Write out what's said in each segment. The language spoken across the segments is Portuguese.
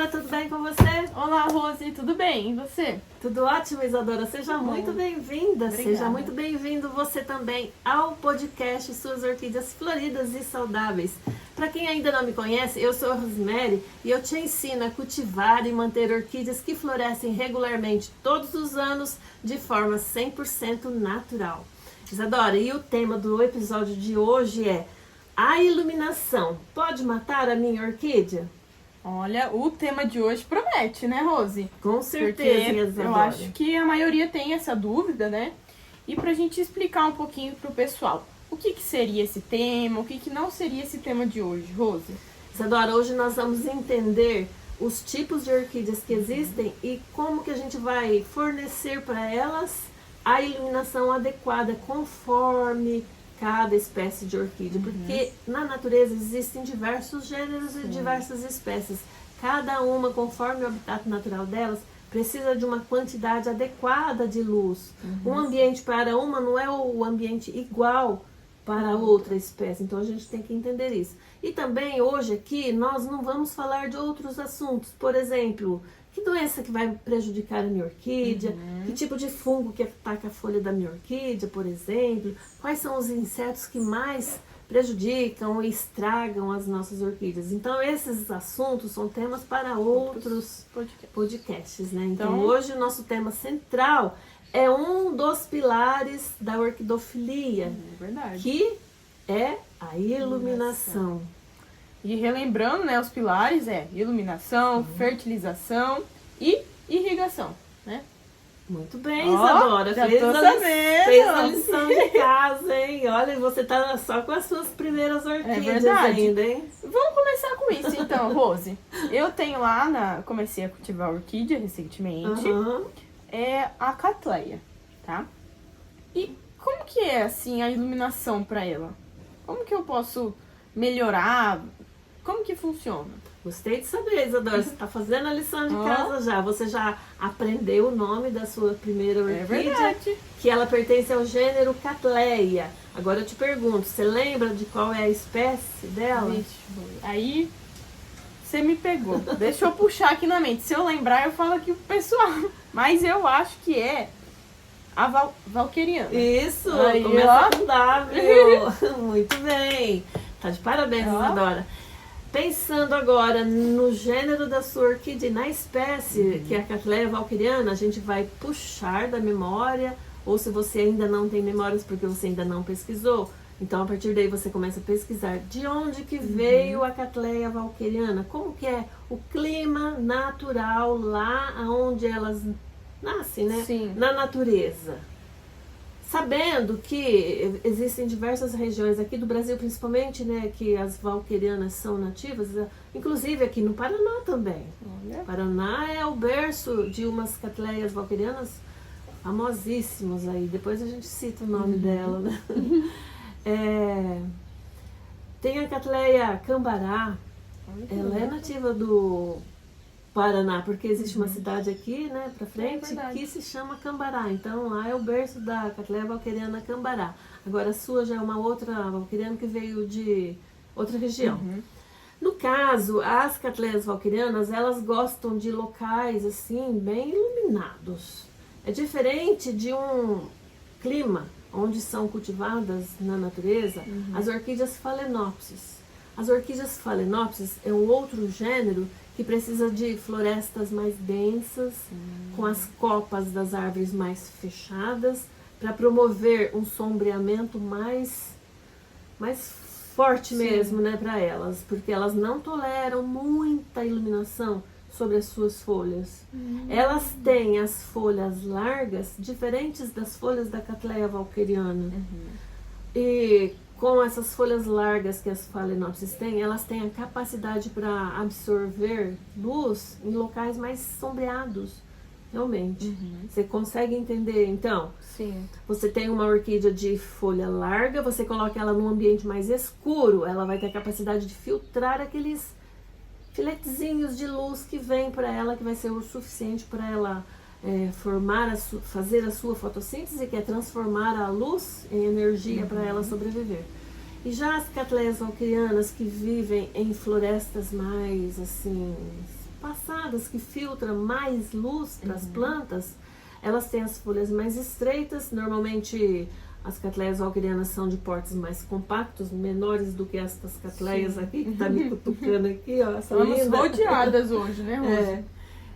Isadora, tudo bem com você? Olá, Rose, tudo bem? E você? Tudo ótimo, Isadora. Seja muito bem-vinda. Seja muito bem-vindo você também ao podcast Suas Orquídeas Floridas e Saudáveis. Para quem ainda não me conhece, eu sou a Rosemary e eu te ensino a cultivar e manter orquídeas que florescem regularmente todos os anos de forma 100% natural. Isadora, e o tema do episódio de hoje é: a iluminação pode matar a minha orquídea? Olha, o tema de hoje promete, né, Rose? Com certeza, Porque eu acho que a maioria tem essa dúvida, né? E pra gente explicar um pouquinho pro pessoal, o que seria esse tema, o que não seria esse tema de hoje, Rose? Isadora, hoje nós vamos entender os tipos de orquídeas que existem e como que a gente vai fornecer para elas a iluminação adequada conforme cada espécie de orquídea, porque na natureza existem diversos gêneros e diversas espécies. Cada uma, conforme o habitat natural delas, precisa de uma quantidade adequada de luz. Um ambiente para uma não é o ambiente igual para outra espécie, então a gente tem que entender isso. E também hoje aqui nós não vamos falar de outros assuntos, por exemplo, que doença que vai prejudicar a minha orquídea, que tipo de fungo que ataca a folha da minha orquídea, por exemplo, quais são os insetos que mais prejudicam e estragam as nossas orquídeas. Então esses assuntos são temas para outros podcasts, né? Então hoje o nosso tema central é um dos pilares da orquidofilia, que é a iluminação. E relembrando, né, os pilares é iluminação, fertilização e irrigação, né? Muito bem, Isadora. Fez a lição de casa, hein? Olha, você tá só com as suas primeiras orquídeas ainda, hein? Vamos começar com isso então, Rose. Eu tenho comecei a cultivar orquídea recentemente. É a Cattleya, tá? E como que é, assim, a iluminação para ela? Como que eu posso melhorar? Como que funciona? Gostei de saber, Isadora. Você está fazendo a lição de casa já. Você já aprendeu o nome da sua primeira orquídea, que ela pertence ao gênero Cattleya. Agora eu te pergunto, você lembra de qual é a espécie dela? Aí você me pegou. Deixa eu puxar aqui na mente. Se eu lembrar, eu falo aqui pro pessoal. Mas eu acho que é a valqueriana. Isso, aí, começa com W. Muito bem. Tá de parabéns, Isadora. Pensando agora no gênero da sua orquídea e na espécie, que é a Cattleya valqueriana, a gente vai puxar da memória, ou se você ainda não tem memórias porque você ainda não pesquisou, então a partir daí você começa a pesquisar de onde que veio a Cattleya valqueriana, como que é o clima natural lá onde elas nascem, né? Sim. Na natureza. Sabendo que existem diversas regiões aqui do Brasil, principalmente, né, que as valquerianas são nativas, inclusive aqui no Paraná também. Paraná é o berço de umas Cattleyas valquerianas famosíssimos aí. Depois a gente cita o nome dela, né? Tem a Cattleya cambará. Ela é nativa do Paraná, porque existe uma cidade aqui, né, pra frente, que se chama Cambará. Então lá é o berço da Cattleya valqueriana cambará. Agora a sua já é uma outra valqueriana que veio de outra região. No caso, as Cattleyas valquerianas, elas gostam de locais assim bem iluminados. É diferente de um clima onde são cultivadas na natureza as orquídeas phalaenopsis. As orquídeas phalaenopsis é um outro gênero que precisa de florestas mais densas, com as copas das árvores mais fechadas, para promover um sombreamento mais forte mesmo, né, para elas, porque elas não toleram muita iluminação sobre as suas folhas. Elas têm as folhas largas, diferentes das folhas da Cattleya valqueriana. E com essas folhas largas que as phalaenopsis têm, elas têm a capacidade para absorver luz em locais mais sombreados, realmente. Você consegue entender, então? Sim. Você tem uma orquídea de folha larga, você coloca ela num ambiente mais escuro, ela vai ter a capacidade de filtrar aqueles filetezinhos de luz que vem para ela, que vai ser o suficiente para ela fazer a sua fotossíntese, que é transformar a luz em energia para ela sobreviver. E já as Cattleyas valquerianas que vivem em florestas mais assim passadas, que filtram mais luz para as plantas. Elas têm as folhas mais estreitas, normalmente as catleias valquerianas são de portes mais compactos, menores do que estas catleias aqui, que tá me cutucando aqui, ó. Estamos rodeadas hoje, né, Rose?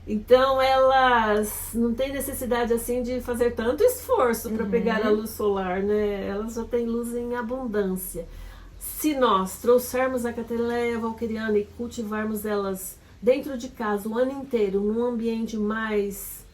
Então elas não têm necessidade assim de fazer tanto esforço para pegar a luz solar, né? Elas já têm luz em abundância. Se nós trouxermos a catleia valqueriana e cultivarmos elas dentro de casa o ano inteiro, num ambiente mais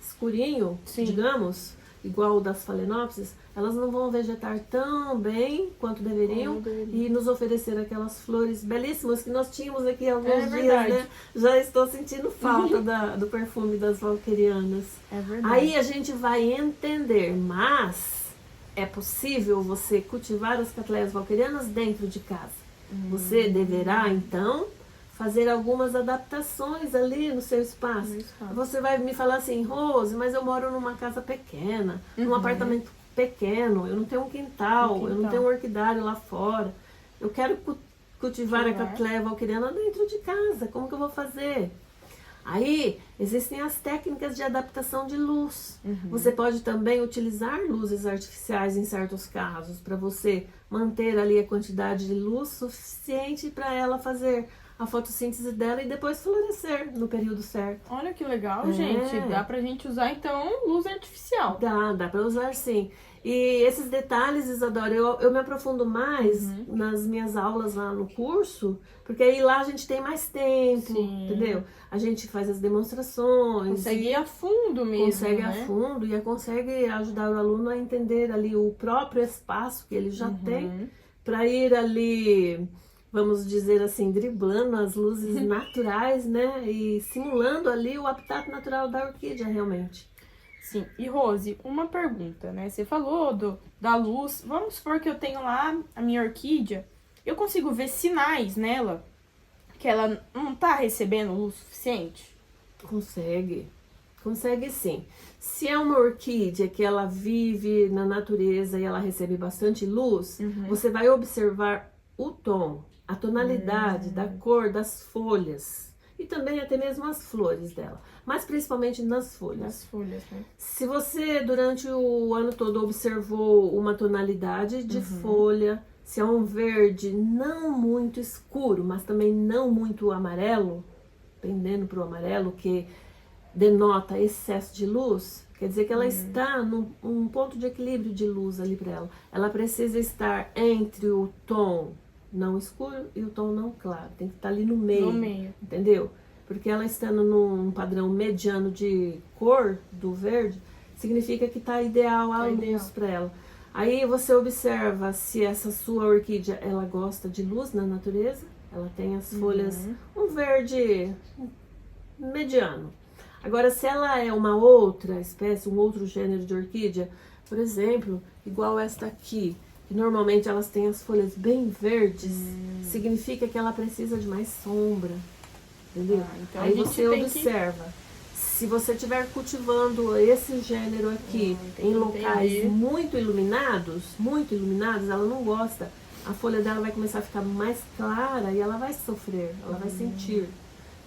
escurinho, digamos, igual o das phalaenopsis, elas não vão vegetar tão bem quanto deveriam e nos oferecer aquelas flores belíssimas que nós tínhamos aqui há alguns dias, né? Já estou sentindo falta do perfume das valquerianas. É verdade. Aí a gente vai entender, mas é possível você cultivar as catleias valquerianas dentro de casa. Você deverá, então, fazer algumas adaptações ali no seu espaço. Você vai me falar assim, Rose, mas eu moro numa casa pequena, num apartamento pequeno, eu não tenho um quintal, eu não tenho um orquidário lá fora. Eu quero cultivar a catleia valqueriana dentro de casa. Como que eu vou fazer? Aí, existem as técnicas de adaptação de luz. Você pode também utilizar luzes artificiais em certos casos, para você manter ali a quantidade de luz suficiente para ela fazer a fotossíntese dela e depois florescer no período certo. Olha que legal, gente. Dá pra gente usar, então, luz artificial. Dá pra usar sim. E esses detalhes, Isadora, eu me aprofundo mais nas minhas aulas lá no curso, porque aí lá a gente tem mais tempo, entendeu? A gente faz as demonstrações. Consegue ir a fundo mesmo, Consegue a fundo e consegue ajudar o aluno a entender ali o próprio espaço que ele já tem, para ir ali, vamos dizer assim, driblando as luzes naturais, né? E simulando ali o habitat natural da orquídea, realmente. Sim. E Rose, uma pergunta, né? Você falou da luz. Vamos supor que eu tenho lá a minha orquídea. Eu consigo ver sinais nela que ela não tá recebendo luz suficiente? Consegue. Consegue sim. Se é uma orquídea que ela vive na natureza e ela recebe bastante luz, você vai observar o tom, a tonalidade da cor das folhas e também até mesmo as flores dela, mas principalmente nas folhas. Nas folhas, né? Se você durante o ano todo observou uma tonalidade de folha, se é um verde não muito escuro, mas também não muito amarelo, pendendo para o amarelo, que denota excesso de luz, quer dizer que ela está num ponto de equilíbrio de luz ali para ela. Ela precisa estar entre o tom não escuro e o tom não claro. Tem que estar ali no meio. Entendeu? Porque ela estando num padrão mediano de cor do verde, significa que está ideal a luz para ela. Aí você observa se essa sua orquídea, ela gosta de luz na natureza. Ela tem as folhas, um verde mediano. Agora, se ela é uma outra espécie, um outro gênero de orquídea, por exemplo, igual esta aqui, que normalmente elas têm as folhas bem verdes, significa que ela precisa de mais sombra, entendeu? Então aí você observa. Se você estiver cultivando esse gênero aqui em locais muito iluminados, ela não gosta. A folha dela vai começar a ficar mais clara e ela vai sofrer, ela vai sentir.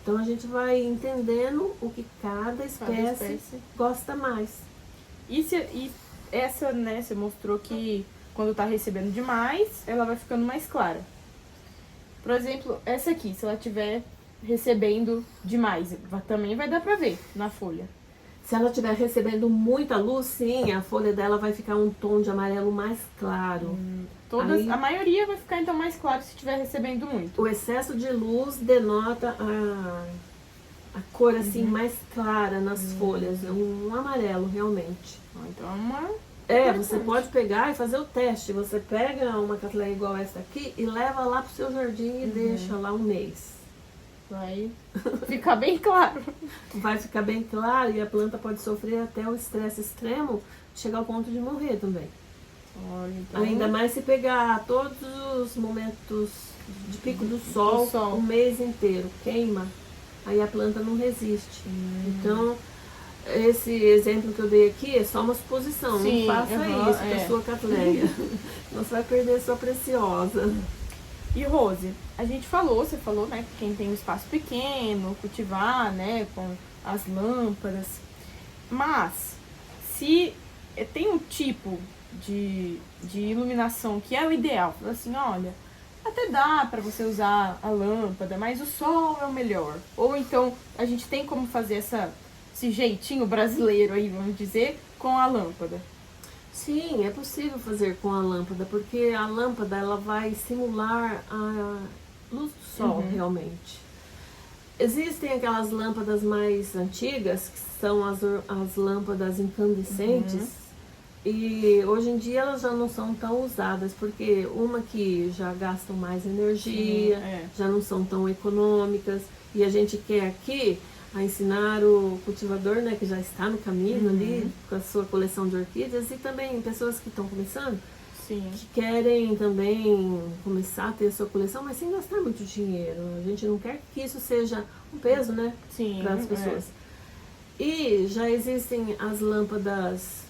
Então a gente vai entendendo o que cada espécie gosta mais. E essa, né, você mostrou que quando tá recebendo demais, ela vai ficando mais clara. Por exemplo, essa aqui, se ela tiver recebendo demais, também vai dar pra ver na folha. Se ela estiver recebendo muita luz, sim, a folha dela vai ficar um tom de amarelo mais claro. A maioria vai ficar então mais claro se estiver recebendo muito. O excesso de luz denota a cor assim mais clara nas folhas, é um amarelo realmente. Então é uma... você pode pegar e fazer o teste. Você pega uma catleia igual essa aqui e leva lá pro seu jardim e deixa lá um mês. Vai ficar bem claro. Vai ficar bem claro e a planta pode sofrer até o estresse extremo, chegar ao ponto de morrer também. Olha, então... Ainda mais se pegar todos os momentos de pico do sol, o mês inteiro, queima, aí a planta não resiste. Então, esse exemplo que eu dei aqui é só uma suposição, não faça isso com a sua catleia. Não você vai perder a sua preciosa. E Rose, a gente falou, você falou, né, que quem tem um espaço pequeno, cultivar, né, com as lâmpadas. Mas, se tem um tipo de iluminação que é o ideal, assim, olha, até dá para você usar a lâmpada, mas o sol é o melhor. Ou então, a gente tem como fazer esse jeitinho brasileiro aí, vamos dizer, com a lâmpada. Sim, é possível fazer com a lâmpada, porque a lâmpada ela vai simular a luz do sol, realmente. Existem aquelas lâmpadas mais antigas, que são as lâmpadas incandescentes, e hoje em dia elas já não são tão usadas, porque uma que já gastam mais energia, já não são tão econômicas, e a gente quer aqui a ensinar o cultivador, né, que já está no caminho ali, com a sua coleção de orquídeas, e também pessoas que estão começando, que querem também começar a ter a sua coleção, mas sem gastar muito dinheiro. A gente não quer que isso seja um peso, né, para as pessoas. E já existem as lâmpadas,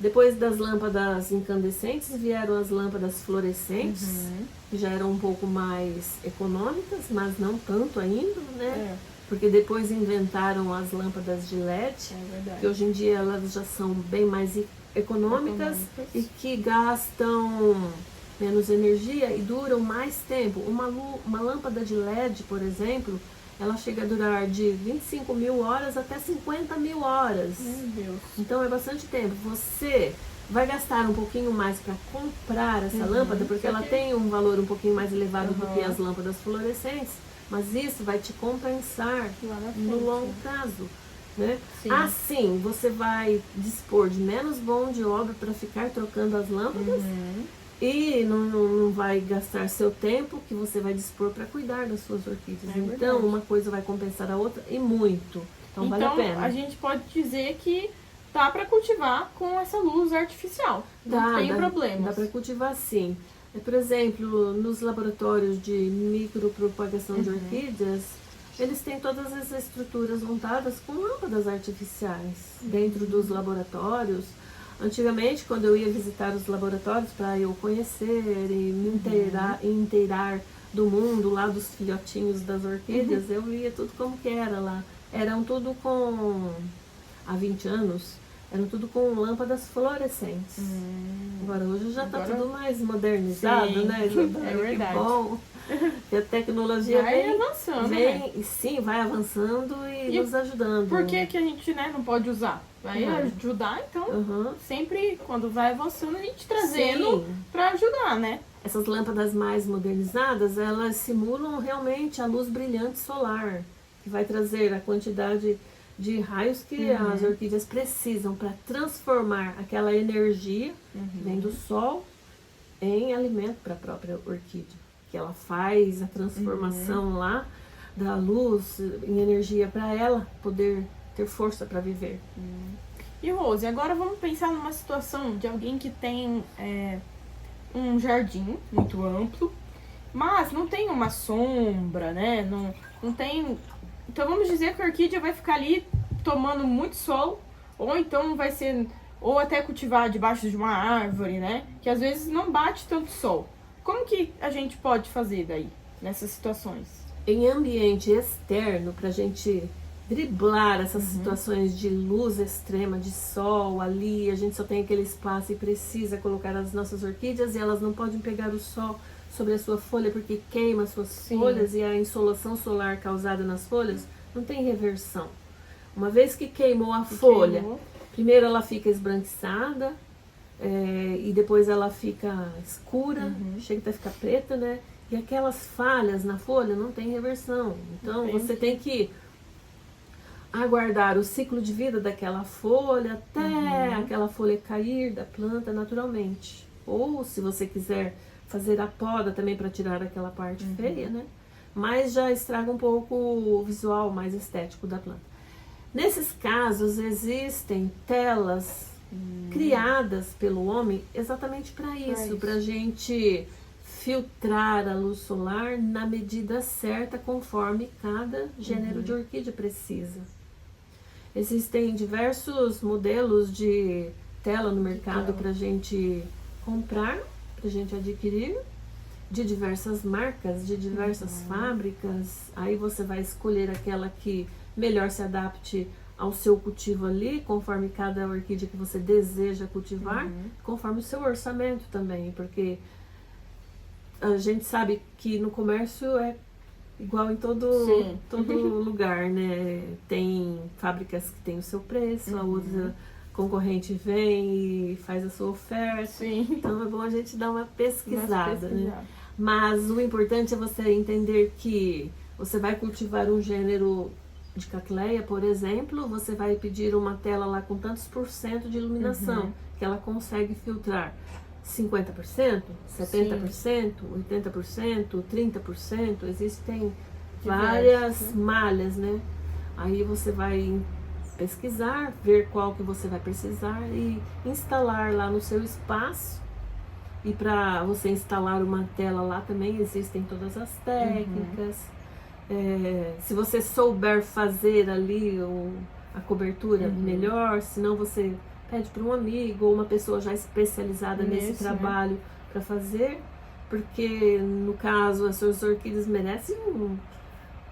depois das lâmpadas incandescentes, vieram as lâmpadas fluorescentes, que já eram um pouco mais econômicas, mas não tanto ainda, né? Porque depois inventaram as lâmpadas de LED, que hoje em dia elas já são bem mais econômicas e que gastam menos energia e duram mais tempo. Uma lâmpada de LED, por exemplo, ela chega a durar de 25 mil horas até 50 mil horas. Meu Deus. Então é bastante tempo. Você vai gastar um pouquinho mais para comprar essa lâmpada, porque ela tem um valor um pouquinho mais elevado do que as lâmpadas fluorescentes, mas isso vai te compensar no longo prazo, né? Assim, você vai dispor de menos mão de obra para ficar trocando as lâmpadas e não vai gastar seu tempo que você vai dispor para cuidar das suas orquídeas. Então, uma coisa vai compensar a outra e muito. Então, vale a pena. A gente pode dizer que dá para cultivar com essa luz artificial. Não tem problemas. Dá para cultivar sim. Por exemplo, nos laboratórios de micropropagação de orquídeas, eles têm todas as estruturas montadas com lâmpadas artificiais dentro dos laboratórios. Antigamente, quando eu ia visitar os laboratórios para eu conhecer e me inteirar do mundo lá dos filhotinhos das orquídeas, eu via tudo como que era lá. Eram tudo há 20 anos, eram tudo com lâmpadas fluorescentes. Agora hoje já está tudo mais modernizado, né? É verdade. Que bom. Que a tecnologia vai avançando, sim, vai avançando e nos ajudando. Por que a gente, né, não pode usar? Vai ajudar, então sempre quando vai avançando a gente trazendo para ajudar, né? Essas lâmpadas mais modernizadas, elas simulam realmente a luz brilhante solar, que vai trazer a quantidade de raios que as orquídeas precisam para transformar aquela energia que vem do sol em alimento para a própria orquídea. Que ela faz a transformação lá da luz em energia para ela poder ter força para viver. E Rose, agora vamos pensar numa situação de alguém que tem um jardim muito amplo, mas não tem uma sombra, né? Não tem. Então vamos dizer que a orquídea vai ficar ali tomando muito sol, ou então vai ser, ou até cultivar debaixo de uma árvore, né? Que às vezes não bate tanto sol. Como que a gente pode fazer daí, nessas situações? Em ambiente externo, para a gente driblar essas situações de luz extrema, de sol ali, a gente só tem aquele espaço e precisa colocar as nossas orquídeas e elas não podem pegar o sol sobre a sua folha porque queima as suas folhas e a insolação solar causada nas folhas não tem reversão. Uma vez que queimou a folha, primeiro ela fica esbranquiçada, e depois ela fica escura, chega até ficar preta, né? E aquelas falhas na folha não tem reversão. Então você tem que aguardar o ciclo de vida daquela folha até aquela folha cair da planta naturalmente. Ou se você quiser fazer a poda também para tirar aquela parte feia, né? Mas já estraga um pouco o visual mais estético da planta. Nesses casos existem telas criadas pelo homem exatamente para isso, para a gente filtrar a luz solar na medida certa, conforme cada gênero de orquídea precisa. Existem diversos modelos de tela no mercado para a gente comprar, para a gente adquirir, de diversas marcas, de diversas fábricas. Aí você vai escolher aquela que melhor se adapte ao seu cultivo ali, conforme cada orquídea que você deseja cultivar, conforme o seu orçamento também, porque a gente sabe que no comércio é igual em todo lugar, né? Tem fábricas que tem o seu preço, a outra concorrente vem e faz a sua oferta. Sim. Então é bom a gente dar uma pesquisada, né? Mas o importante é você entender que você vai cultivar um gênero de Cattleya, por exemplo, você vai pedir uma tela lá com tantos % de iluminação, que ela consegue filtrar 50%, 70%, 80%, 30%, existem várias malhas, né? Aí você vai pesquisar, ver qual que você vai precisar e instalar lá no seu espaço. E para você instalar uma tela lá também existem todas as técnicas. Se você souber fazer ali a cobertura melhor, senão você pede para um amigo ou uma pessoa já especializada nesse trabalho para fazer, porque no caso as suas orquídeas merecem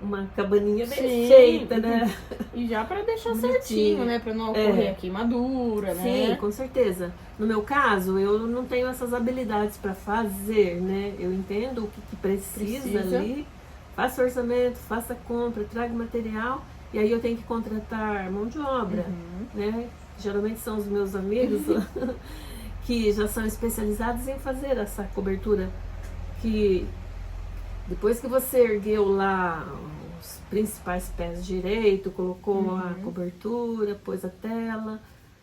uma cabaninha bem feita, né? E já para deixar certinho, né? Para não ocorrer a queimadura, né? Sim, com certeza. No meu caso, eu não tenho essas habilidades para fazer, né? Eu entendo o que precisa ali, faço orçamento, faço a compra, trago material e aí eu tenho que contratar mão de obra, né? Geralmente são os meus amigos que já são especializados em fazer essa cobertura, que depois que você ergueu lá os principais pés direito, colocou a cobertura, pôs a tela,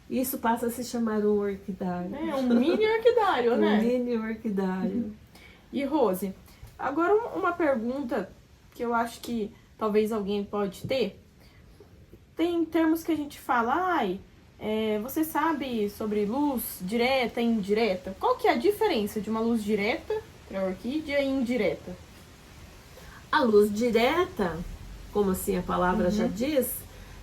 isso passa a se chamar um orquidário. É um mini orquidário, né? Um mini orquidário. E Rose, agora uma pergunta que eu acho que talvez alguém pode ter. Tem termos que a gente fala, você sabe sobre luz direta e indireta? Qual que é a diferença de uma luz direta para a orquídea e indireta? A luz direta, como assim a palavra já diz,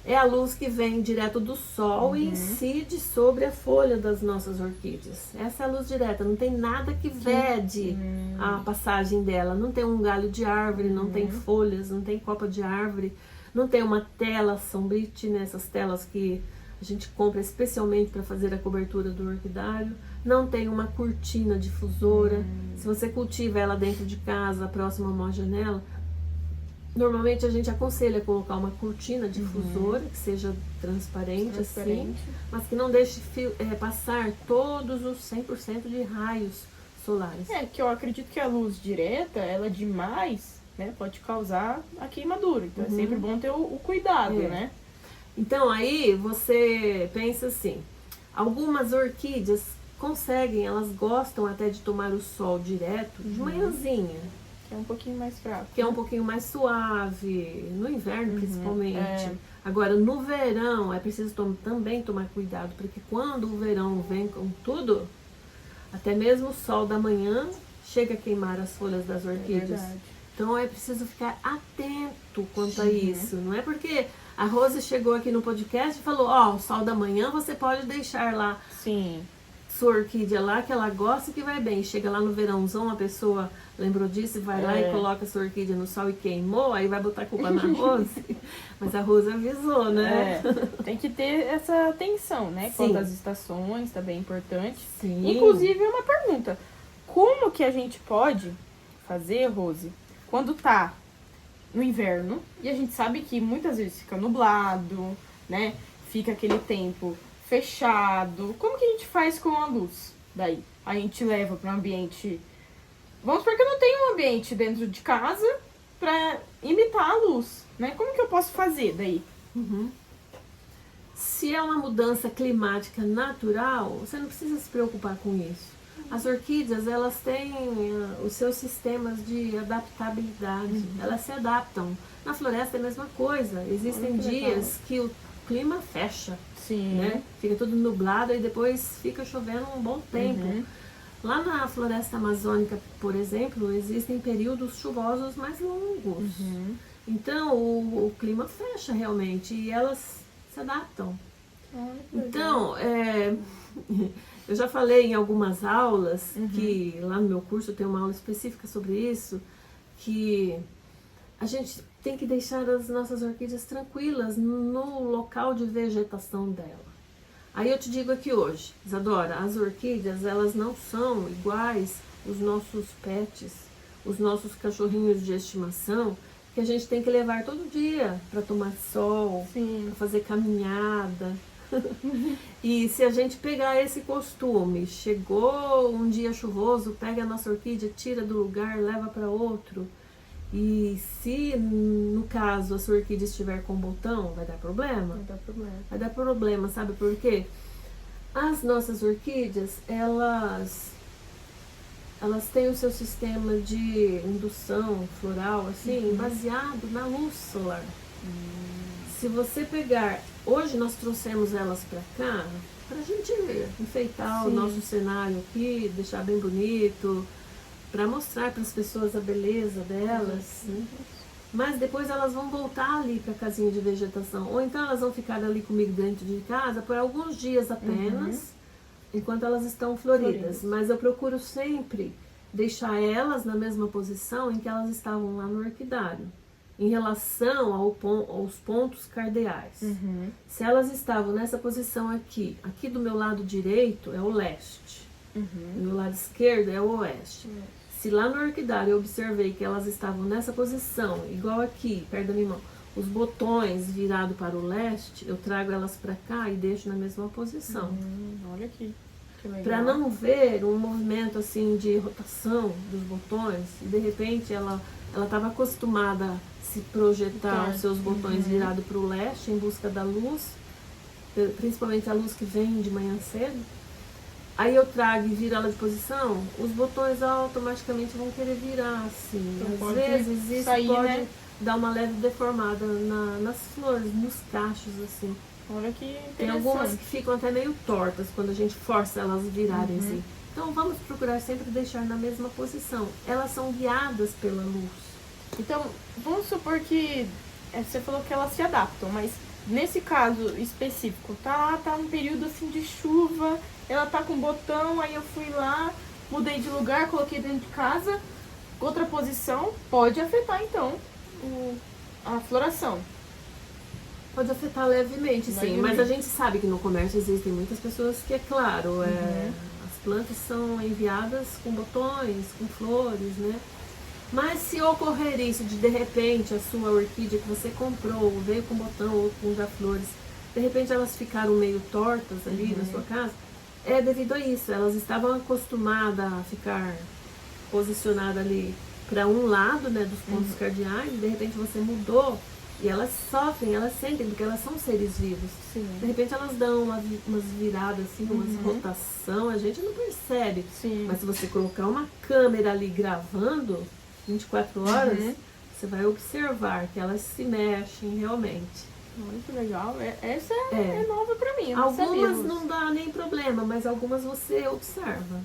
é a luz que vem direto do sol e incide sobre a folha das nossas orquídeas. Essa é a luz direta, não tem nada que vede a passagem dela. Não tem um galho de árvore, não tem folhas, não tem copa de árvore, não tem uma tela sombrite, né? Essas telas que a gente compra especialmente para fazer a cobertura do orquidário. Não tem uma cortina difusora. Se você cultiva ela dentro de casa, próximo a uma janela, normalmente a gente aconselha colocar uma cortina difusora que seja transparente, assim, mas que não deixe passar todos os 100% de raios solares. Que eu acredito que a luz direta, ela demais, né, pode causar a queimadura. Então é sempre bom ter o cuidado, né? Então aí você pensa assim, algumas orquídeas conseguem, elas gostam até de tomar o sol direto de manhãzinha. Que é um pouquinho mais fraco. Que é um pouquinho mais suave, no inverno principalmente. Agora, no verão, é preciso também tomar cuidado, porque quando o verão vem com tudo, até mesmo o sol da manhã chega a queimar as folhas das orquídeas. Então é preciso ficar atento quanto a isso. Não é porque a Rose chegou aqui no podcast e falou, o sol da manhã você pode deixar lá sua orquídea lá, que ela gosta e que vai bem. Chega lá no verãozão, a pessoa lembrou disso e vai lá e coloca a sua orquídea no sol e queimou, aí vai botar a culpa na Rose. Mas a Rose avisou, né? Tem que ter essa atenção, né? Quanto às estações, tá bem importante. Sim. Inclusive, uma pergunta. Como que a gente pode fazer, Rose, quando tá no inverno, e a gente sabe que muitas vezes fica nublado, né? Fica aquele tempo fechado. Como que a gente faz com a luz? Daí, a gente leva para um ambiente... Vamos supor que eu não tenho um ambiente dentro de casa para imitar a luz, né? Como que eu posso fazer daí? Se é uma mudança climática natural, você não precisa se preocupar com isso. As orquídeas, elas têm os seus sistemas de adaptabilidade. Elas se adaptam. Na floresta é a mesma coisa. Existem dias que o clima fecha. Né? Fica tudo nublado e depois fica chovendo um bom tempo. Lá na floresta amazônica, por exemplo, existem períodos chuvosos mais longos. Então o clima fecha realmente e elas se adaptam. Então, eu já falei em algumas aulas, que lá no meu curso tem uma aula específica sobre isso, que a gente tem que deixar as nossas orquídeas tranquilas no local de vegetação dela. Aí eu te digo aqui hoje, Isadora, as orquídeas, elas não são iguais os nossos pets, os nossos cachorrinhos de estimação, que a gente tem que levar todo dia para tomar sol, para fazer caminhada. E se a gente pegar esse costume, chegou um dia chuvoso, pega a nossa orquídea, tira do lugar, leva para outro, e se no caso a sua orquídea estiver com botão, vai dar problema? Vai dar problema. Vai dar problema, sabe por quê? As nossas orquídeas, elas têm o seu sistema de indução floral, assim, baseado na luz solar. Se você pegar, hoje nós trouxemos elas pra cá, pra gente enfeitar o nosso cenário aqui, deixar bem bonito, pra mostrar para as pessoas a beleza delas. Mas depois elas vão voltar ali pra casinha de vegetação, ou então elas vão ficar ali comigo dentro de casa por alguns dias apenas, enquanto elas estão floridas. Mas eu procuro sempre deixar elas na mesma posição em que elas estavam lá no orquidário, em relação aos pontos cardeais. Se elas estavam nessa posição aqui do meu lado direito é o leste, do meu lado esquerdo é o oeste. Se lá no orquidário eu observei que elas estavam nessa posição, igual aqui, perto da minha mão, os botões virados para o leste, eu trago elas para cá e deixo na mesma posição. Olha aqui. Para não ver um movimento assim de rotação dos botões, e de repente ela estava acostumada a se projetar os seus botões virados para o leste em busca da luz, principalmente a luz que vem de manhã cedo. Aí eu trago e viro ela de posição, os botões automaticamente vão querer virar assim. Então, às vezes isso pode dar uma leve deformada nas flores, nos cachos assim. Olha que interessante. Tem algumas que ficam até meio tortas quando a gente força elas a virarem assim. Então vamos procurar sempre deixar na mesma posição. Elas são guiadas pela luz. Então, vamos supor que você falou que elas se adaptam, mas nesse caso específico, tá um período assim de chuva, ela tá com botão, aí eu fui lá, mudei de lugar, coloquei dentro de casa, outra posição, pode afetar então a floração. Pode afetar levemente, sim, mas a gente sabe que no comércio existem muitas pessoas que, é claro, as plantas são enviadas com botões, com flores, né? Mas se ocorrer isso de repente a sua orquídea que você comprou veio com botão ou com já flores, de repente elas ficaram meio tortas ali na sua casa, é devido a isso. Elas estavam acostumadas a ficar posicionadas ali para um lado, né, dos pontos cardeais, e de repente você mudou e elas sofrem, elas sentem, porque elas são seres vivos. De repente elas dão umas viradas assim, umas rotação, a gente não percebe. Mas se você colocar uma câmera ali gravando 24 horas, você vai observar que elas se mexem realmente. Muito legal. Essa é nova pra mim. Algumas não dá nem problema, mas algumas você observa.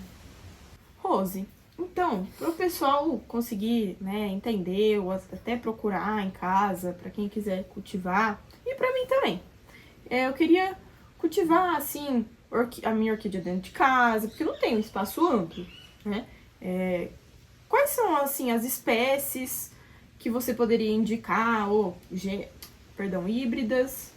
Rose, então, para o pessoal conseguir, né, entender ou até procurar em casa, para quem quiser cultivar, e para mim também. Eu queria cultivar, assim, a minha orquídea dentro de casa, porque não tem um espaço amplo, né? Quais são, assim, as espécies que você poderia indicar, ou, híbridas?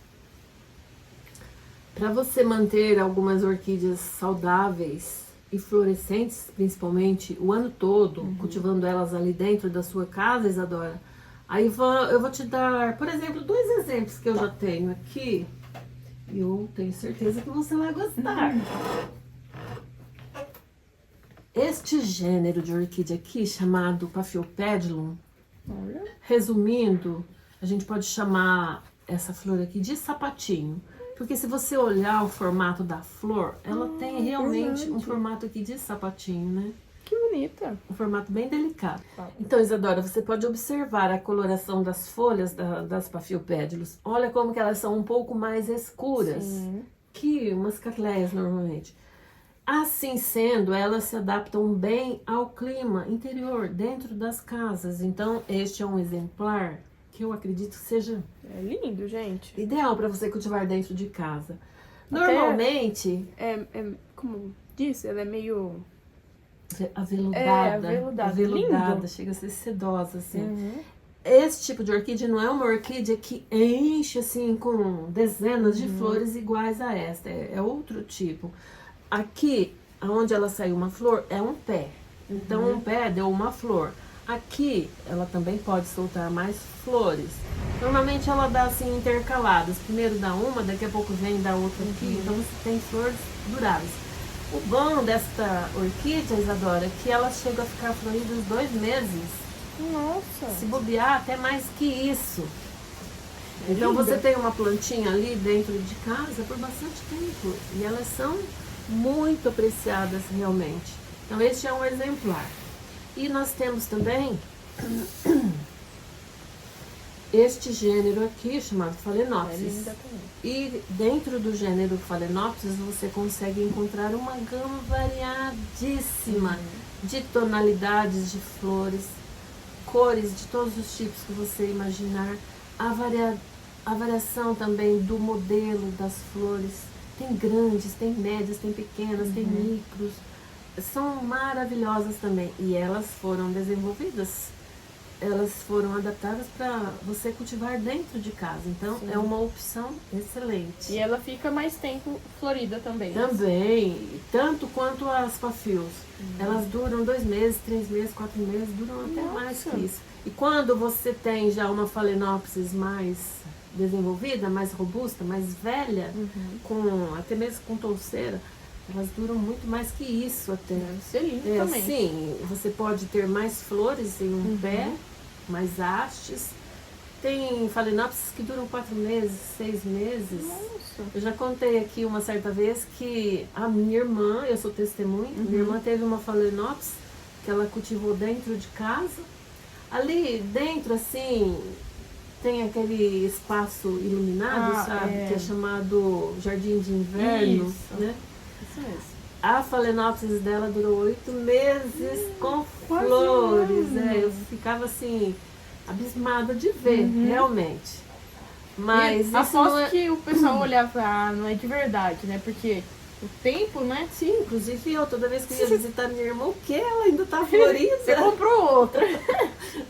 Para você manter algumas orquídeas saudáveis e florescentes, principalmente, o ano todo, cultivando elas ali dentro da sua casa, Isadora, aí eu vou te dar, por exemplo, 2 exemplos que eu já tenho aqui, e eu tenho certeza que você vai gostar. Este gênero de orquídea aqui, chamado Paphiopedilum, resumindo, a gente pode chamar essa flor aqui de sapatinho. Porque se você olhar o formato da flor, ela tem realmente um formato aqui de sapatinho, né? Que bonita. Um formato bem delicado. Então, Isadora, você pode observar a coloração das folhas das Paphiopedilus. Olha como que elas são um pouco mais escuras que umas catleias normalmente. Assim sendo, elas se adaptam bem ao clima interior, dentro das casas. Então, este é um exemplar que eu acredito que seja lindo, gente. Ideal para você cultivar dentro de casa. Normalmente... Como diz? Ela é meio... Aveludada. Aveludada. Chega a ser sedosa, assim. Uhum. Esse tipo de orquídea não é uma orquídea que enche, assim, com dezenas de flores iguais a esta. É outro tipo. Aqui, onde ela saiu uma flor, é um pé. Então, um pé deu uma flor. Aqui, ela também pode soltar mais flores. Normalmente, ela dá, assim, intercaladas. Primeiro dá uma, daqui a pouco vem da outra aqui. Então, você tem flores duráveis. O bom desta orquídea, Isadora, é que ela chega a ficar florida uns 2 meses. Nossa! Se bobear, até mais que isso. Então Linda. você tem uma plantinha ali dentro de casa por bastante tempo. E elas são muito apreciadas realmente. Então este é um exemplar. E nós temos também este gênero aqui, chamado Phalaenopsis. É linda também. E dentro do gênero Phalaenopsis você consegue encontrar uma gama variadíssima de tonalidades de flores, cores de todos os tipos que você imaginar, a variação também do modelo das flores. Tem grandes, tem médias, tem pequenas, tem micros. São maravilhosas também. E elas foram desenvolvidas, elas foram adaptadas para você cultivar dentro de casa. Então, é uma opção excelente. E ela fica mais tempo florida também. Também, tanto quanto as pafios. Elas duram 2 meses, 3 meses, 4 meses, duram até mais que isso. E quando você tem já uma Phalaenopsis mais desenvolvida, mais robusta, mais velha, até mesmo com touceira, elas duram muito mais que isso até. Deve ser lindo também. Sim, você pode ter mais flores em um pé, mais hastes. Tem Phalaenopsis que duram 4 meses, 6 meses. Nossa. Eu já contei aqui uma certa vez que a minha irmã, eu sou testemunha, minha irmã teve uma Phalaenopsis que ela cultivou dentro de casa. Ali dentro, assim, tem aquele espaço iluminado, sabe? Que é chamado Jardim de Inverno, né? Isso mesmo. A Phalaenopsis dela durou 8 meses com flores. Eu ficava assim, abismada de ver, realmente. Mas isso aposto que o pessoal olhava, não é de verdade, né? Porque o tempo, né? Sim, inclusive eu, toda vez que ia visitar minha irmã, o quê? Ela ainda tá florida? Você comprou outra.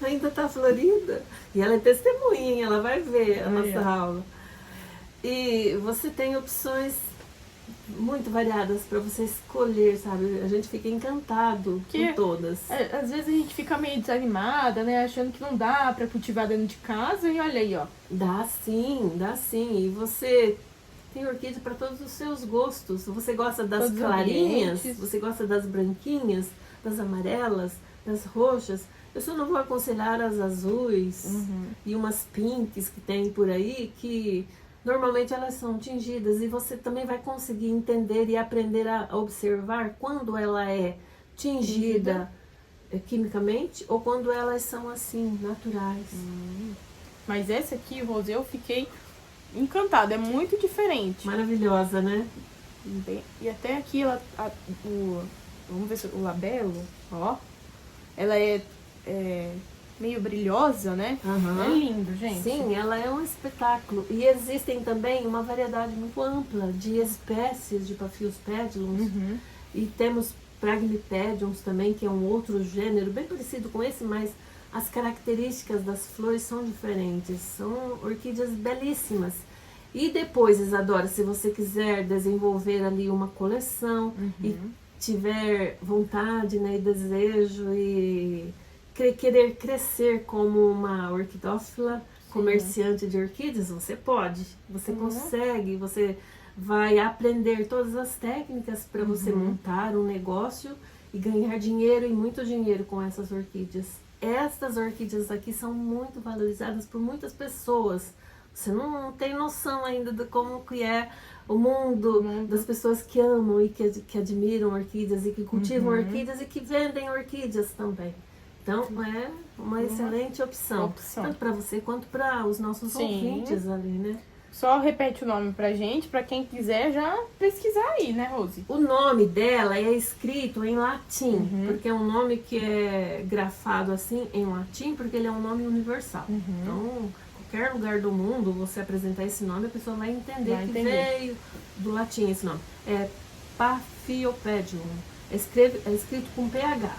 Ainda tá florida. E ela é testemunha, hein? Ela vai ver a nossa aula. E você tem opções muito variadas para você escolher, sabe? A gente fica encantado com todas. Às vezes a gente fica meio desanimada, né? Achando que não dá para cultivar dentro de casa. E olha aí, ó. Dá sim, dá sim. E você tem orquídea para todos os seus gostos. Você gosta das Todos clarinhas, ambientes. você gosta das branquinhas, das amarelas, das roxas. Eu só não vou aconselhar as azuis e umas pinks que tem por aí, que normalmente elas são tingidas. E você também vai conseguir entender e aprender a observar quando ela é tingida quimicamente ou quando elas são assim, naturais. Mas essa aqui, Rose, eu fiquei encantada. É muito diferente. Maravilhosa, né? E até aqui, vamos ver se o labelo, ó. Ela é meio brilhosa, né? É lindo, gente. Sim, ela é um espetáculo. E existem também uma variedade muito ampla de espécies de Paphius pedulums. E temos Pragmipediums também, que é um outro gênero, bem parecido com esse, mas as características das flores são diferentes. São orquídeas belíssimas. E depois, Isadora, se você quiser desenvolver ali uma coleção e tiver vontade, né, e desejo e querer crescer como uma orquidófila, comerciante de orquídeas, você pode, você consegue, você vai aprender todas as técnicas para você montar um negócio e ganhar dinheiro e muito dinheiro com essas orquídeas. Estas orquídeas aqui são muito valorizadas por muitas pessoas. Você não tem noção ainda de como que é o mundo das pessoas que amam e que admiram orquídeas e que cultivam orquídeas e que vendem orquídeas também. Então, é uma excelente opção. Tanto para você quanto para os nossos ouvintes ali, né? Só repete o nome pra gente, pra quem quiser já pesquisar aí, né, Rose? O nome dela é escrito em latim, porque é um nome que é grafado assim em latim, porque ele é um nome universal. Então, qualquer lugar do mundo, você apresentar esse nome, a pessoa vai entender que veio do latim esse nome. É Paphiopedilum. É escrito com PH.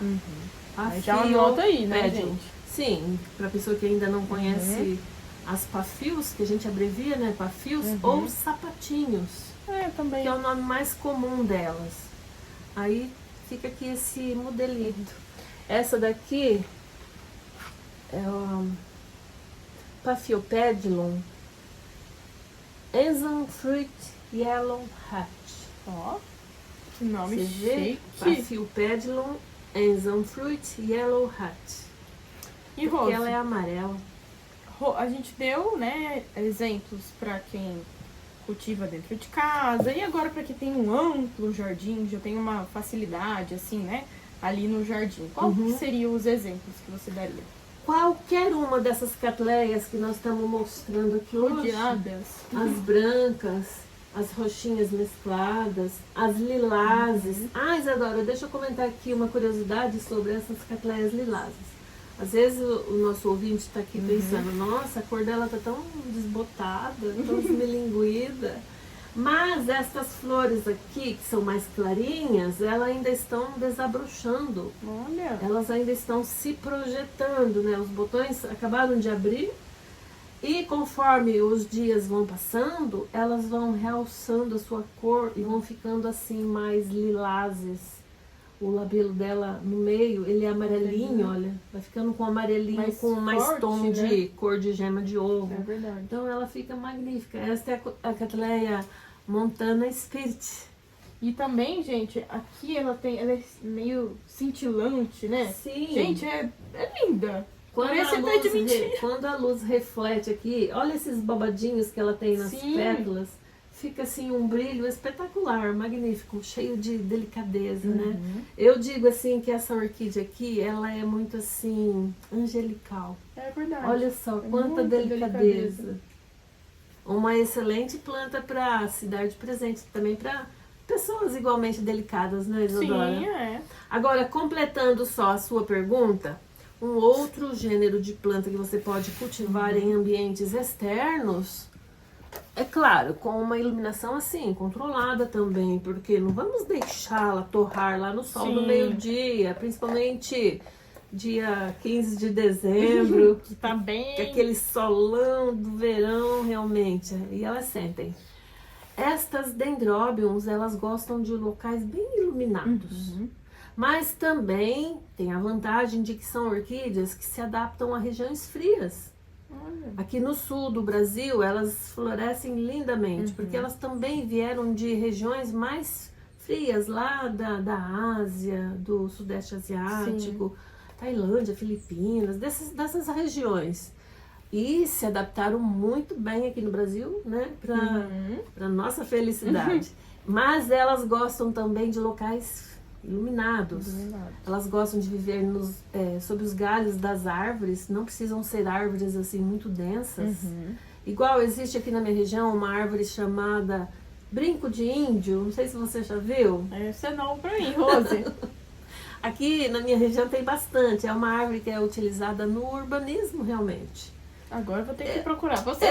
Já anota aí, né, gente? Sim, para pessoa que ainda não conhece as pafios, que a gente abrevia, né? Pafios ou sapatinhos. Também. Que é o nome mais comum delas. Aí fica aqui esse modelito. Essa daqui é o Paphiopedilum Exanfruit Yellow Hat. Ó, que nome Você vê? chique. Paphiopedilum Exanfruit Yellow Hat. E porque Rose, ela é amarela. A gente deu, né, exemplos para quem cultiva dentro de casa e agora para quem tem um amplo jardim, já tem uma facilidade assim, né, ali no jardim. Qual que seriam os exemplos que você daria? Qualquer uma dessas catleias que nós estamos mostrando aqui hoje, as brancas, as roxinhas mescladas, as lilazes. Ah, Isadora, deixa eu comentar aqui uma curiosidade sobre essas catleias lilazes. Às vezes o nosso ouvinte está aqui pensando, nossa, a cor dela tá tão desbotada, tão esmilinguida. Mas essas flores aqui, que são mais clarinhas, elas ainda estão desabrochando. Olha! Elas ainda estão se projetando, né? Os botões acabaram de abrir e conforme os dias vão passando, elas vão realçando a sua cor e vão ficando assim mais lilazes. O labelo dela no meio, ele é amarelinho, olha. Vai ficando com amarelinho, mais com mais forte, tom, né, de cor de gema de ovo. É verdade. Então ela fica magnífica. Essa é a Cattleya Montana Spirit. E também, gente, aqui ela é meio cintilante, né? Sim. Gente, é linda. Quando a luz reflete aqui, olha esses babadinhos que ela tem nas pétalas. Fica assim um brilho espetacular, magnífico, cheio de delicadeza, né? Eu digo assim que essa orquídea aqui, ela é muito assim, angelical. É verdade. Olha só, quanta delicadeza. Uma excelente planta para se dar de presente, também para pessoas igualmente delicadas, né, Isadora? Sim, é. Agora, completando só a sua pergunta, um outro gênero de planta que você pode cultivar em ambientes externos, é claro, com uma iluminação assim, controlada também, porque não vamos deixá-la torrar lá no sol no meio-dia, principalmente dia 15 de dezembro, que tá bem... aquele solão do verão, realmente, e elas sentem. Estas dendróbiums, elas gostam de locais bem iluminados, mas também tem a vantagem de que são orquídeas que se adaptam a regiões frias. Aqui no sul do Brasil, elas florescem lindamente, porque elas também vieram de regiões mais frias, lá da Ásia, do Sudeste Asiático, Tailândia, Filipinas, dessas regiões. E se adaptaram muito bem aqui no Brasil, né, para nossa felicidade. Mas elas gostam também de locais iluminados. Elas gostam de viver sob os galhos das árvores, não precisam ser árvores assim muito densas. Igual existe aqui na minha região uma árvore chamada brinco de índio, não sei se você já viu. Essa é nova pra mim, Rose. Aqui na minha região tem bastante, é uma árvore que é utilizada no urbanismo realmente. Agora eu vou ter que procurar. Você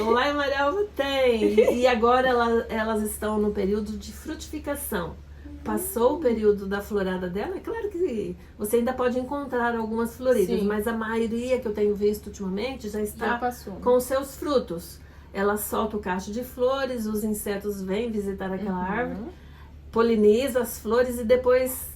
lá em Marialva tem. E agora elas estão no período de frutificação. Passou o período da florada dela, é claro que você ainda pode encontrar algumas floridas, mas a maioria que eu tenho visto ultimamente já está com os seus frutos. Ela solta o cacho de flores, os insetos vêm visitar aquela árvore, poliniza as flores e depois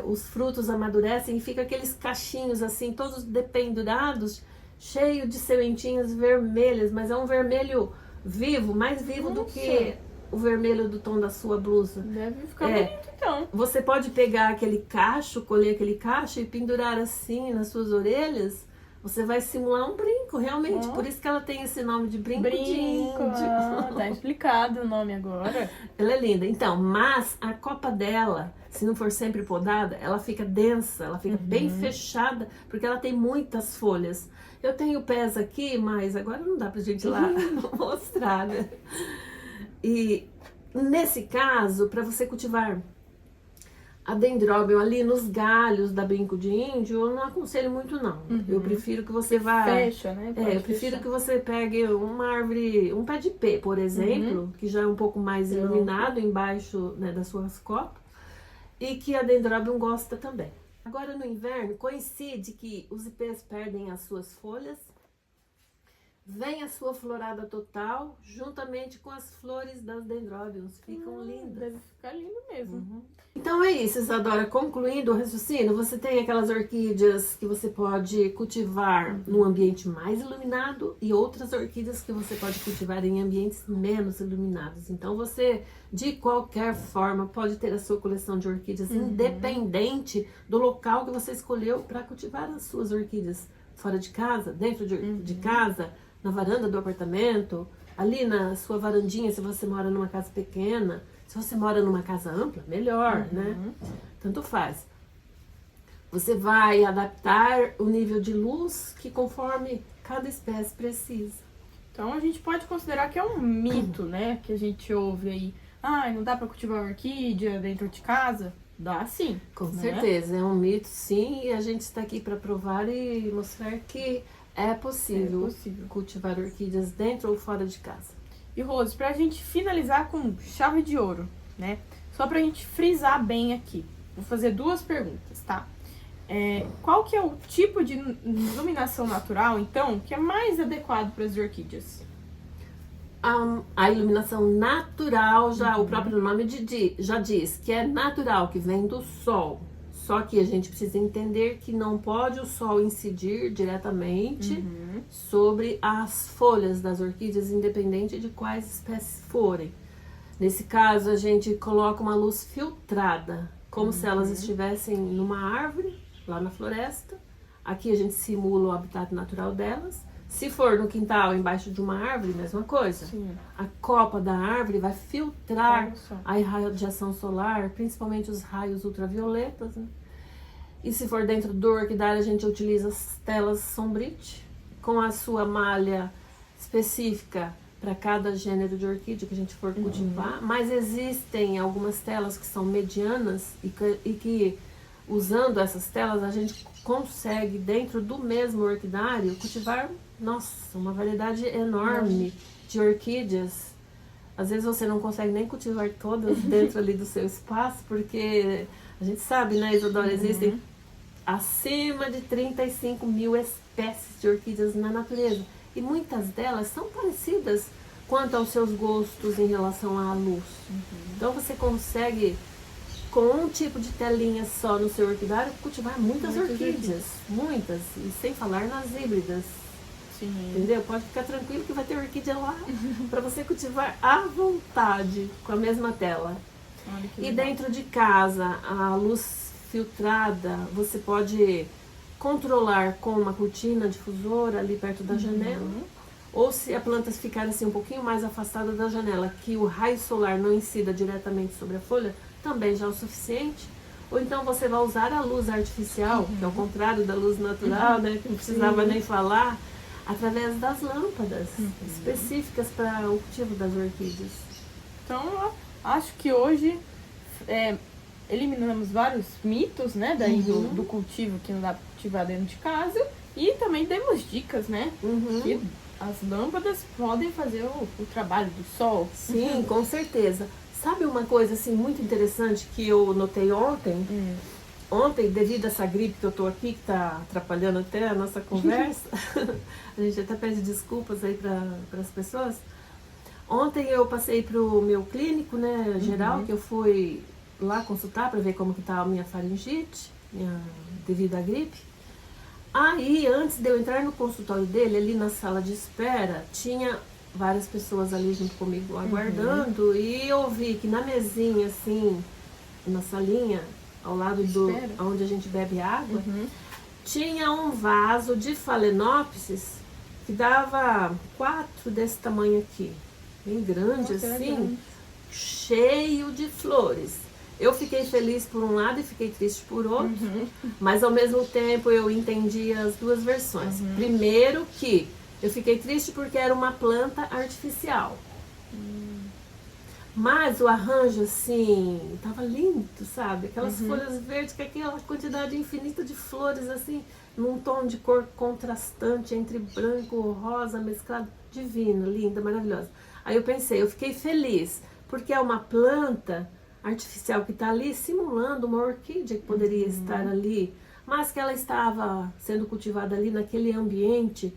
os frutos amadurecem e fica aqueles cachinhos assim, todos dependurados, cheio de sementinhas vermelhas, mas é um vermelho vivo, mais vivo do que o vermelho do tom da sua blusa. Deve ficar bonito, então. Você pode pegar aquele cacho, colher aquele cacho e pendurar assim nas suas orelhas. Você vai simular um brinco, realmente. Por isso que ela tem esse nome de brinco de índio. Tá explicado o nome agora. Ela é linda. Então, mas a copa dela, se não for sempre podada, ela fica densa, ela fica bem fechada, porque ela tem muitas folhas. Eu tenho pés aqui, mas agora não dá pra gente ir lá mostrar, né? E nesse caso, para você cultivar A dendróbio ali nos galhos da brinco de índio, eu não aconselho muito não. Eu prefiro que você vá... Fecha, né? eu prefiro que você pegue uma árvore, um pé de pé, por exemplo, que já é um pouco mais iluminado embaixo, né, das suas copas, e que a dendróbio gosta também. Agora no inverno coincide que os ipês perdem as suas folhas, vem a sua florada total, juntamente com as flores das dendróbios. Ficam lindas. Deve ficar lindo mesmo. Então é isso, Isadora. Concluindo o raciocínio, você tem aquelas orquídeas que você pode cultivar num ambiente mais iluminado e outras orquídeas que você pode cultivar em ambientes menos iluminados. Então você, de qualquer forma, pode ter a sua coleção de orquídeas independente do local que você escolheu para cultivar as suas orquídeas. Fora de casa, dentro de casa, na varanda do apartamento, ali na sua varandinha, se você mora numa casa pequena. Se você mora numa casa ampla, melhor, né? Tanto faz. Você vai adaptar o nível de luz que conforme cada espécie precisa. Então a gente pode considerar que é um mito, né? Que a gente ouve aí. Ah, não dá pra cultivar orquídea dentro de casa? Dá sim. Com certeza, é um mito sim. E a gente está aqui para provar e mostrar que é possível cultivar orquídeas dentro ou fora de casa. E Rose, pra gente finalizar com chave de ouro, né? Só pra gente frisar bem aqui. Vou fazer 2 perguntas, tá? Qual que é o tipo de iluminação natural, então, que é mais adequado para as orquídeas? A iluminação natural, já o próprio nome já diz que é natural, que vem do sol. Só que a gente precisa entender que não pode o sol incidir diretamente sobre as folhas das orquídeas, independente de quais espécies forem. Nesse caso, a gente coloca uma luz filtrada, como se elas estivessem numa árvore, lá na floresta. Aqui a gente simula o habitat natural delas. Se for no quintal, embaixo de uma árvore, mesma coisa. Sim. A copa da árvore vai filtrar a radiação solar, principalmente os raios ultravioletas, né? E se for dentro do orquidário, a gente utiliza as telas Sombrite, com a sua malha específica para cada gênero de orquídea que a gente for cultivar. Mas existem algumas telas que são medianas e que usando essas telas, a gente consegue, dentro do mesmo orquidário, cultivar, nossa, uma variedade enorme de orquídeas. Às vezes você não consegue nem cultivar todas dentro ali do seu espaço, porque a gente sabe, né, Isadora, existem acima de 35 mil espécies de orquídeas na natureza. E muitas delas são parecidas quanto aos seus gostos em relação à luz. Então você consegue, com um tipo de telinha só no seu orquidário, cultivar muitas orquídeas. Muitas. E sem falar nas híbridas. Sim. Entendeu? Pode ficar tranquilo que vai ter orquídea lá para você cultivar à vontade com a mesma tela. E dentro de casa, a luz filtrada, você pode controlar com uma cortina difusora ali perto da janela. Ou se a planta ficar assim um pouquinho mais afastada da janela, que o raio solar não incida diretamente sobre a folha, também já é o suficiente. Ou então você vai usar a luz artificial, que é o contrário da luz natural, né, que não precisava nem falar, através das lâmpadas específicas para o cultivo das orquídeas. Então, acho que hoje eliminamos vários mitos, né, daí do cultivo que não dá para cultivar dentro de casa, e também demos dicas, né, que as lâmpadas podem fazer o trabalho do sol. Sim, com certeza. Sabe uma coisa assim muito interessante que eu notei ontem? Ontem, devido a essa gripe que eu tô aqui, que tá atrapalhando até a nossa conversa, a gente até pede desculpas aí para as pessoas. Ontem eu passei pro meu clínico, né, geral, que eu fui lá consultar para ver como que tá a minha faringite, devido à gripe. Aí, antes de eu entrar no consultório dele, ali na sala de espera, tinha várias pessoas ali junto comigo aguardando, e eu vi que na mesinha, assim, na salinha, ao lado do onde a gente bebe água, tinha um vaso de Phalaenopsis que dava 4 desse tamanho aqui, bem grande. Nossa, assim, cheio de flores. Eu fiquei feliz por um lado e fiquei triste por outro, mas ao mesmo tempo eu entendi as duas versões. Primeiro que eu fiquei triste porque era uma planta artificial. Mas o arranjo, assim, tava lindo, sabe? Aquelas folhas verdes com aquela quantidade infinita de flores, assim, num tom de cor contrastante entre branco, rosa, mesclado. Divina, linda, maravilhosa. Aí eu pensei, eu fiquei feliz, porque é uma planta artificial que está ali simulando uma orquídea que poderia estar ali, mas que ela estava sendo cultivada ali naquele ambiente.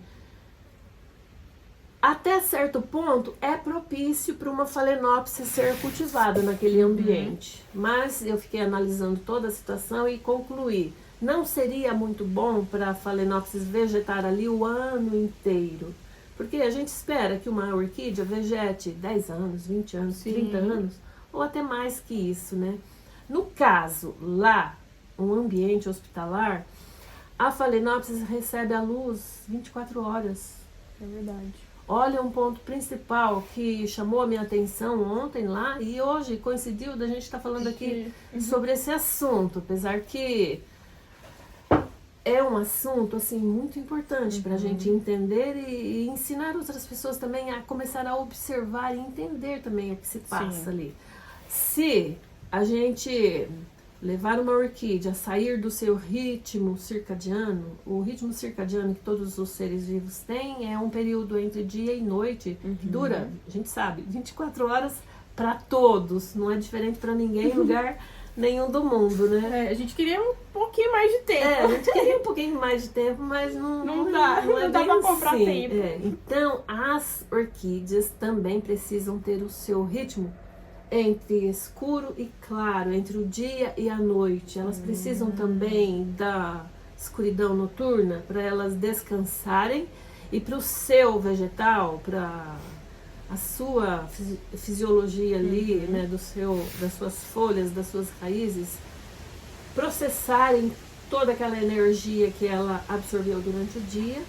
Até certo ponto é propício para uma Phalaenopsis ser cultivada naquele ambiente. Mas eu fiquei analisando toda a situação e concluí, não seria muito bom para a Phalaenopsis vegetar ali o ano inteiro. Porque a gente espera que uma orquídea vegete 10 anos, 20 anos, Sim. 30 anos, ou até mais que isso, né? No caso, lá, um ambiente hospitalar, a Phalaenopsis recebe a luz 24 horas. É verdade. Olha, um ponto principal que chamou a minha atenção ontem lá, e hoje coincidiu da gente estar falando aqui sobre esse assunto, apesar que é um assunto assim muito importante para a gente entender e ensinar outras pessoas também a começar a observar e entender também o que se passa ali. Se a gente levar uma orquídea a sair do seu ritmo circadiano, o ritmo circadiano que todos os seres vivos têm é um período entre dia e noite, que dura, a gente sabe, 24 horas para todos, não é diferente para ninguém em lugar nenhum do mundo, né? A gente queria um pouquinho mais de tempo. A gente queria um pouquinho mais de tempo, mas não dá pra comprar assim. tempo. Então, as orquídeas também precisam ter o seu ritmo entre escuro e claro, entre o dia e a noite. Elas precisam também da escuridão noturna para elas descansarem e para o seu vegetal, para a sua fisiologia ali, né, das suas folhas, das suas raízes, processarem toda aquela energia que ela absorveu durante o dia.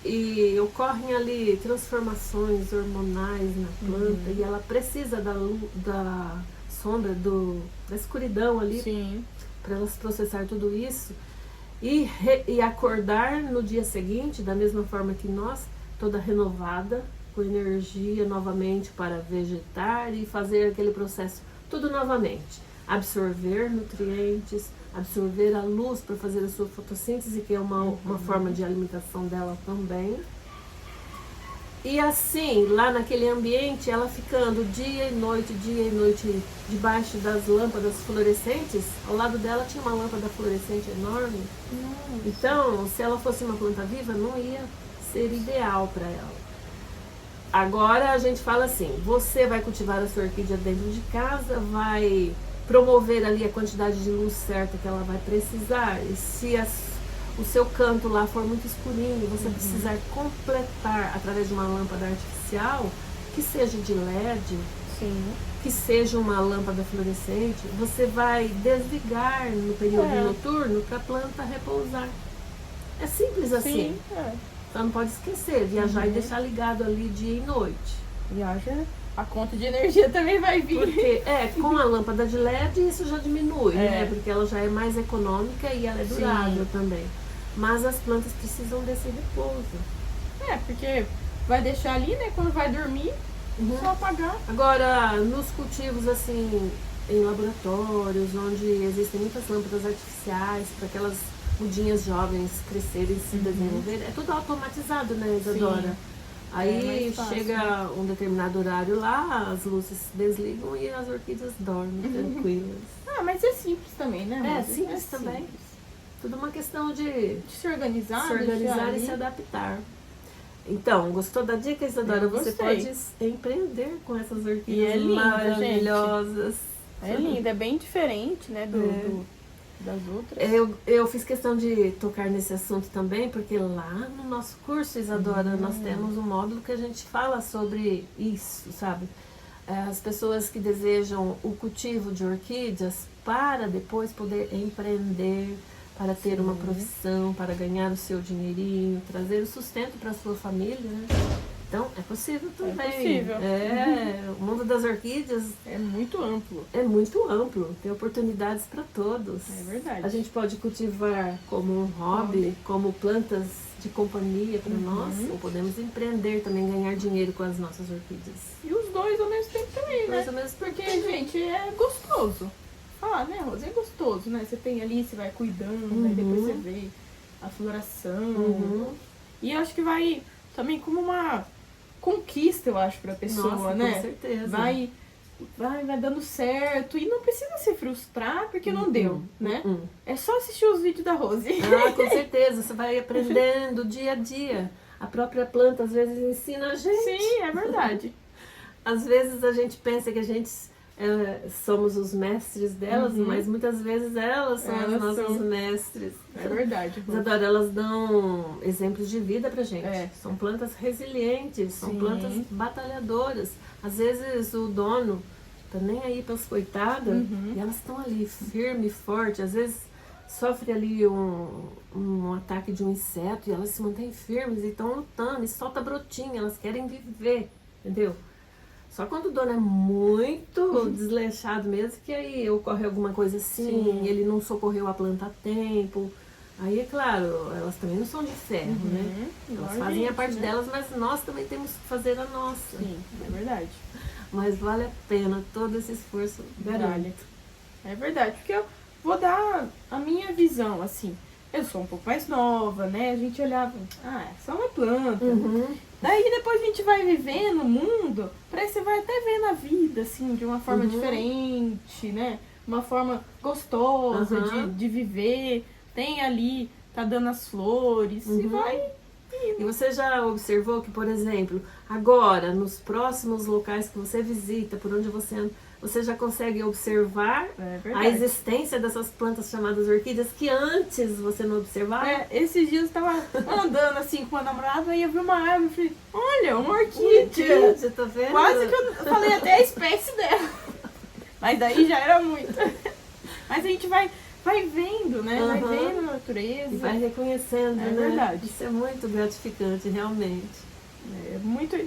E ocorrem ali transformações hormonais na planta e ela precisa da sombra, da escuridão ali para elas processar tudo isso e acordar no dia seguinte da mesma forma que nós, toda renovada, com energia novamente para vegetar e fazer aquele processo tudo novamente. Absorver nutrientes, absorver a luz para fazer a sua fotossíntese, que é uma forma de alimentação dela também. E assim, lá naquele ambiente, ela ficando dia e noite, debaixo das lâmpadas fluorescentes. Ao lado dela tinha uma lâmpada fluorescente enorme. Nossa. Então, se ela fosse uma planta viva, não ia ser ideal para ela. Agora a gente fala assim, você vai cultivar a sua orquídea dentro de casa, vai promover ali a quantidade de luz certa que ela vai precisar. E se o seu canto lá for muito escurinho, você precisar completar através de uma lâmpada artificial, que seja de LED, que seja uma lâmpada fluorescente, você vai desligar no período noturno para a planta repousar. É simples assim. Então não pode esquecer, viajar e deixar ligado ali dia e noite. Viaja, a conta de energia também vai vir. Porque, com a lâmpada de LED isso já diminui, né? Porque ela já é mais econômica e ela é durável também. Mas as plantas precisam desse repouso. Porque vai deixar ali, né? Quando vai dormir, só apagar. Agora, nos cultivos assim, em laboratórios, onde existem muitas lâmpadas artificiais para aquelas mudinhas jovens crescerem e se desenvolverem, é tudo automatizado, né, Isadora? Aí chega um determinado horário lá, as luzes desligam e as orquídeas dormem tranquilas. Mas é simples também, né? É simples também. Tudo uma questão de se organizar e se adaptar. Então, gostou da dica, Isadora? Você pode empreender com essas orquídeas maravilhosas. Gente. É linda, é bem diferente, né, das outras. Eu fiz questão de tocar nesse assunto também, porque lá no nosso curso, Isadora, nós temos um módulo que a gente fala sobre isso, sabe? As pessoas que desejam o cultivo de orquídeas para depois poder empreender, para ter uma profissão, para ganhar o seu dinheirinho, trazer o sustento para a sua família, né? Então, é possível também. É possível. O mundo das orquídeas é muito amplo. É muito amplo, tem oportunidades para todos. É verdade. A gente pode cultivar como um hobby, como plantas de companhia para nós, ou podemos empreender também, ganhar dinheiro com as nossas orquídeas. E os dois ao mesmo tempo também, né? Mais ou menos porque, gente, é gostoso. Ah, né, Rosa? É gostoso, né? Você tem ali, você vai cuidando, aí depois você vê a floração. E eu acho que vai também como uma conquista, eu acho, pra pessoa, nossa, né? Com certeza. Vai dando certo. E não precisa se frustrar porque não deu, né? É só assistir os vídeos da Rose. Ah, com certeza. Você vai aprendendo dia a dia. A própria planta às vezes ensina a gente. Sim, é verdade. Às vezes a gente pensa que a gente somos os mestres delas, mas muitas vezes elas são as nossas mestres. É verdade. Isadora, elas dão exemplos de vida pra gente. São plantas resilientes, são plantas batalhadoras. Às vezes o dono tá nem aí pras coitadas e elas estão ali firme e forte. Às vezes sofre ali um ataque de um inseto e elas se mantêm firmes e estão lutando e solta brotinho, elas querem viver, entendeu? Só quando o dono é muito desleixado mesmo, que aí ocorre alguma coisa assim, ele não socorreu a planta a tempo. Aí, é claro, elas também não são de ferro, né? Elas fazem a parte delas, mas nós também temos que fazer a nossa. Sim, é verdade. Mas vale a pena todo esse esforço, garanto. É verdade, porque eu vou dar a minha visão, assim. Eu sou um pouco mais nova, né? A gente olhava, é só uma planta. Daí depois a gente vai vivendo o mundo, parece que você vai até vendo a vida, assim, de uma forma diferente, né? Uma forma gostosa de viver. Tem ali, tá dando as flores e vai... E você já observou que, por exemplo, agora, nos próximos locais que você visita, por onde você anda, você já consegue observar a existência dessas plantas chamadas orquídeas que antes você não observava? Esses dias eu estava andando assim com a namorada e eu vi uma árvore e falei, olha, uma orquídea. Tá vendo? Quase que eu falei até a espécie dela. Mas daí já era muito. Mas a gente vai vendo, né? Vai vendo a natureza. E vai reconhecendo, né? Verdade. Isso é muito gratificante, realmente.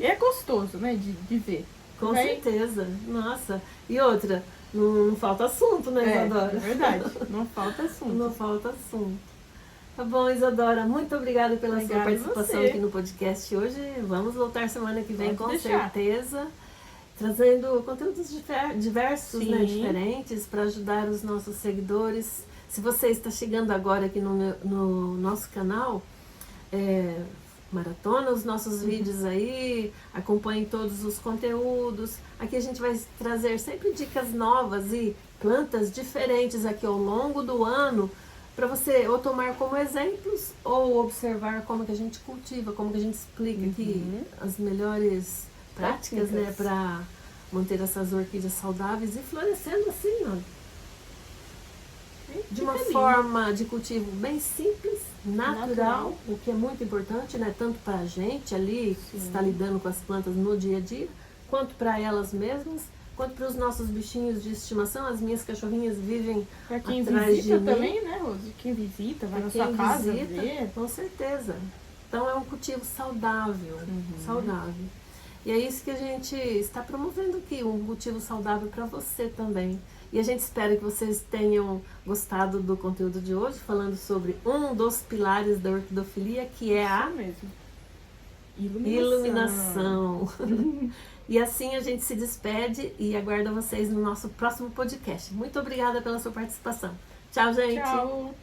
É gostoso, né? De ver. Com certeza. Nossa. E outra, não falta assunto, né, Isadora? É verdade. Não falta assunto. Não falta assunto. Tá bom, Isadora. Muito obrigada pela sua participação aqui no podcast hoje. Vamos voltar semana que vem, com certeza. Trazendo conteúdos diversos, né, diferentes, para ajudar os nossos seguidores. Se você está chegando agora aqui no nosso canal, maratona os nossos vídeos aí, acompanhe todos os conteúdos. Aqui a gente vai trazer sempre dicas novas e plantas diferentes aqui ao longo do ano, para você ou tomar como exemplos ou observar como que a gente cultiva, como que a gente explica aqui as melhores práticas, né, para manter essas orquídeas saudáveis e florescendo assim, ó, de uma forma de cultivo bem simples, natural, o que é muito importante, né, tanto para a gente ali que está lidando com as plantas no dia a dia, quanto para elas mesmas, quanto para os nossos bichinhos de estimação. As minhas cachorrinhas vivem atrás de mim. Também, né, Rose? Quem visita, vai na sua casa ver. Com certeza. Então é um cultivo saudável, saudável. E é isso que a gente está promovendo aqui, um cultivo saudável para você também. E a gente espera que vocês tenham gostado do conteúdo de hoje, falando sobre um dos pilares da orquidofilia, que é a iluminação. E assim a gente se despede e aguarda vocês no nosso próximo podcast. Muito obrigada pela sua participação. Tchau, gente! Tchau!